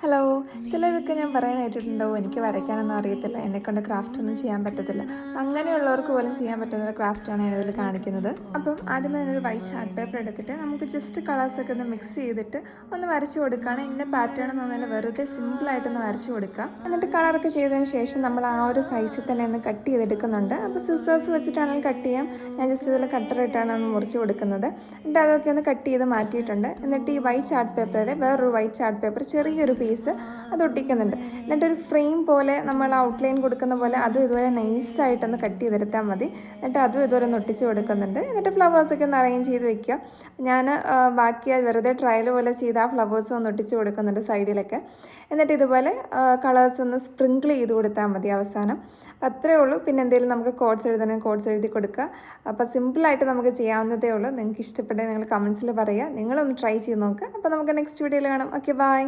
Hello. ചിലരൊക്കെ ഞാൻ പറയാൻ കേട്ടിട്ടുണ്ടാവും എനിക്ക് വരയ്ക്കാനൊന്നും അറിയത്തില്ല, എന്നെക്കൊണ്ട് ക്രാഫ്റ്റ് ഒന്നും ചെയ്യാൻ പറ്റത്തില്ല. അങ്ങനെയുള്ളവർക്ക് പോലും ചെയ്യാൻ പറ്റുന്ന ഒരു ക്രാഫ്റ്റാണ് ഞാനിതിൽ കാണിക്കുന്നത്. അപ്പം ആദ്യമേ തന്നെ ഒരു വൈറ്റ് ചാർട്ട് പേപ്പർ എടുത്തിട്ട് നമുക്ക് ജസ്റ്റ് കളേഴ്സൊക്കെ ഒന്ന് മിക്സ് ചെയ്തിട്ട് ഒന്ന് വരച്ച് കൊടുക്കുകയാണ്. ഇന്ന പാറ്റേൺ എന്ന് പറഞ്ഞാൽ വെറുതെ സിമ്പിളായിട്ടൊന്ന് വരച്ച് കൊടുക്കുക. എന്നിട്ട് കളറൊക്കെ ചെയ്തതിന് ശേഷം നമ്മൾ ആ ഒരു സൈസിൽ തന്നെ ഒന്ന് കട്ട് ചെയ്തെടുക്കുന്നുണ്ട്. അപ്പോൾ സിസേഴ്സ് വെച്ചിട്ടാണെങ്കിൽ കട്ട് ചെയ്യാം. ഞാൻ ജസ്റ്റ് ഇതിൽ കട്ടറിട്ടാണ് ഒന്ന് മുറിച്ച് കൊടുക്കുന്നത്. എന്നിട്ട് അതൊക്കെ ഒന്ന് കട്ട് ചെയ്ത് മാറ്റിയിട്ടുണ്ട്. എന്നിട്ട് ഈ വൈറ്റ് ചാർട്ട് പേപ്പറിൽ വേറൊരു വൈറ്റ് ചാർട്ട് പേപ്പർ ചെറിയൊരു പീസ് അത് ഒട്ടിക്കുന്നുണ്ട്. എന്നിട്ടൊരു ഫ്രെയിം പോലെ നമ്മൾ ഔട്ട്ലൈൻ കൊടുക്കുന്ന പോലെ അതും ഇതുപോലെ നൈസായിട്ടൊന്ന് കട്ട് ചെയ്തെടുത്താൽ മതി. എന്നിട്ട് അതും ഇതുപോലെ ഒന്ന് ഒട്ടിച്ച് കൊടുക്കുന്നുണ്ട്. എന്നിട്ട് ഫ്ലവേഴ്സൊക്കെ ഒന്ന് അറേഞ്ച് ചെയ്ത് വെക്കുക. ഞാൻ ബാക്കി വെറുതെ ട്രയൽ പോലെ ചെയ്ത് ആ ഫ്ലവേഴ്സ് ഒന്ന് ഒട്ടിച്ച് കൊടുക്കുന്നുണ്ട് സൈഡിലൊക്കെ. എന്നിട്ട് ഇതുപോലെ കളേഴ്സ് ഒന്ന് സ്പ്രിങ്കിൾ ചെയ്ത് കൊടുത്താൽ മതി അവസാനം. അത്രയേ ഉള്ളൂ. പിന്നെ എന്തെങ്കിലും നമുക്ക് കോഡ്സ് എഴുതണമെങ്കിൽ കോഡ്സ് എഴുതി കൊടുക്കുക. അപ്പോൾ സിമ്പിളായിട്ട് നമുക്ക് ചെയ്യാവുന്നതേ ഉള്ളൂ. നിങ്ങൾക്ക് ഇഷ്ടപ്പെട്ടത് നിങ്ങൾ കമൻസിൽ പറയുക. നിങ്ങളൊന്ന് ട്രൈ ചെയ്ത് നോക്കുക. അപ്പോൾ നമുക്ക് നെക്സ്റ്റ് വീഡിയോയിൽ കാണാം. Okay, by.